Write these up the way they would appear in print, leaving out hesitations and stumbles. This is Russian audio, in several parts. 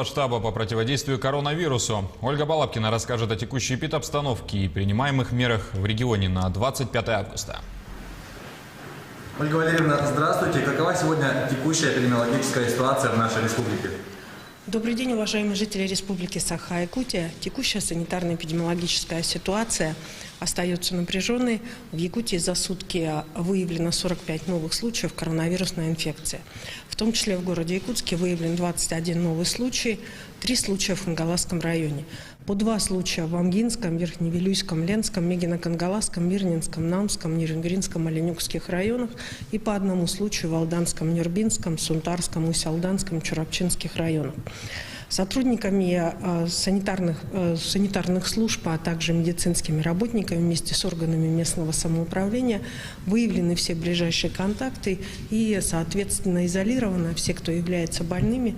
Штаба по противодействию коронавирусу. Ольга Балабкина расскажет о текущей эпидобстановке и принимаемых мерах в регионе на 25 августа. Ольга Валерьевна, здравствуйте. Какова сегодня текущая эпидемиологическая ситуация в нашей республике? Добрый день, уважаемые жители Республики Саха-Якутия. Текущая санитарно-эпидемиологическая ситуация остается напряженной. В Якутии за сутки выявлено 45 новых случаев коронавирусной инфекции. В том числе в городе Якутске выявлен 21 новый случай, 3 случая в Хангаласском районе. По 2 случая в Амгинском, Верхневилюйском, Ленском, Мегино-Кангаласском, Мирнинском, Намском, Нерюнгринском, Оленюкских районах и по 1 случаю в Алданском, Нербинском, Сунтарском, Усть-Алданском, Чурапчинских районах. Сотрудниками санитарных служб, а также медицинскими работниками вместе с органами местного самоуправления выявлены все ближайшие контакты и, соответственно, изолированы все, кто является больными,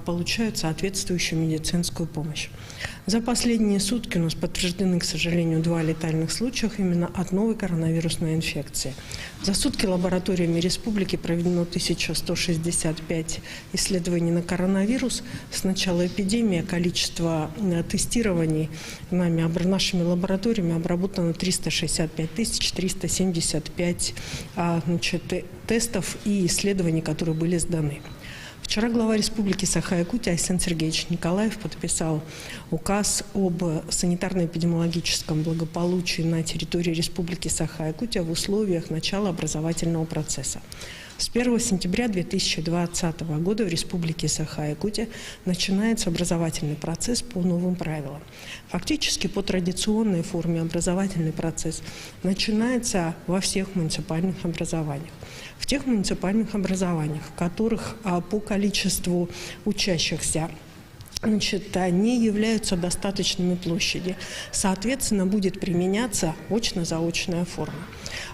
получают соответствующую медицинскую помощь. За последние сутки у нас подтверждены, к сожалению, 2 летальных случая именно от новой коронавирусной инфекции. За сутки лабораториями республики проведено 1165 исследований на коронавирус. С начала эпидемии количество тестирований нашими лабораториями обработано 365 375 тестов и исследований, которые были сданы. Вчера глава Республики Саха-Якутия Айсен Сергеевич Николаев подписал указ об санитарно-эпидемиологическом благополучии на территории Республики Саха-Якутия в условиях начала образовательного процесса. С 1 сентября 2020 года в Республике Саха-Якутия начинается образовательный процесс по новым правилам. Фактически по традиционной форме образовательный процесс начинается во всех муниципальных образованиях. В тех муниципальных образованиях, в которых по количеству учащихся не являются достаточными площади, соответственно, будет применяться очно-заочная форма.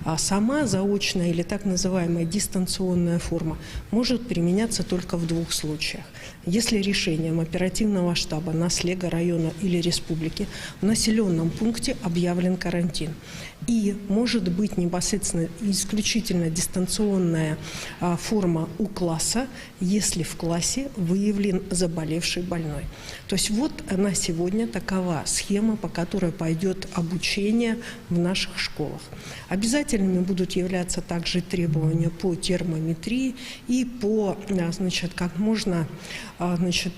А сама заочная или так называемая дистанционная форма может применяться только в 2 случаях. Если решением оперативного штаба Наслега района или республики в населенном пункте объявлен карантин. И может быть непосредственно исключительно дистанционная форма у класса, если в классе выявлен заболевший больной. То есть вот на сегодня такова схема, по которой пойдет обучение в наших школах. Обязательными будут являться также требования по термометрии и по как можно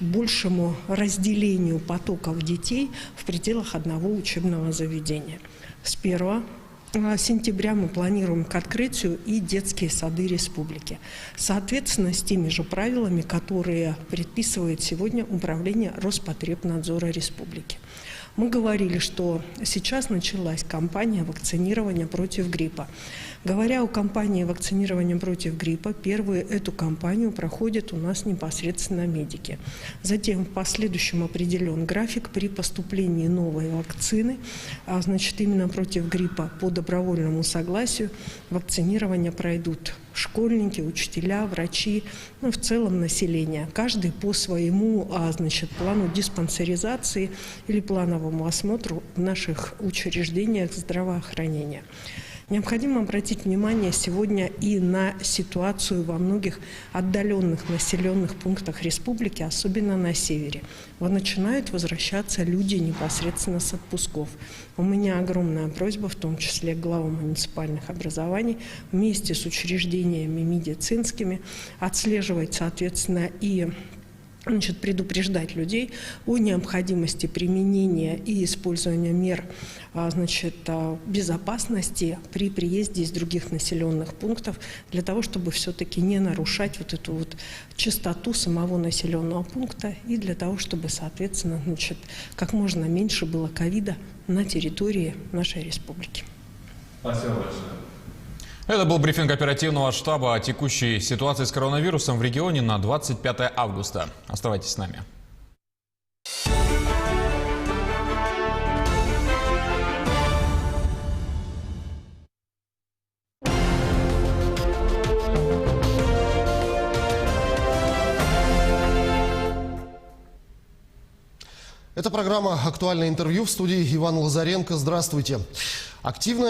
большему разделению потоков детей в пределах одного учебного заведения. С 1 сентября мы планируем к открытию и детские сады республики. Соответственно, с теми же правилами, которые предписывает сегодня Управление Роспотребнадзора республики. Мы говорили, что сейчас началась кампания вакцинирования против гриппа. Говоря о кампании вакцинирования против гриппа, первые эту кампанию проходят у нас непосредственно медики. Затем в последующем определен график при поступлении новой вакцины, именно против гриппа по добровольному согласию вакцинирование пройдут школьники, учителя, врачи, в целом население. Каждый по своему плану диспансеризации или плановому осмотру в наших учреждениях здравоохранения. Необходимо обратить внимание сегодня и на ситуацию во многих отдаленных населенных пунктах республики, особенно на севере. Начинают возвращаться люди непосредственно с отпусков. У меня огромная просьба, в том числе к главам муниципальных образований, вместе с учреждениями медицинскими отслеживать, соответственно, и предупреждать людей о необходимости применения и использования мер безопасности при приезде из других населенных пунктов, для того, чтобы все-таки не нарушать эту чистоту самого населенного пункта и для того, чтобы, соответственно, как можно меньше было ковида на территории нашей республики. Спасибо большое. Это был брифинг оперативного штаба о текущей ситуации с коронавирусом в регионе на 25 августа. Оставайтесь с нами. Это программа «Актуальное интервью», в студии Иван Лазаренко. Здравствуйте. Активная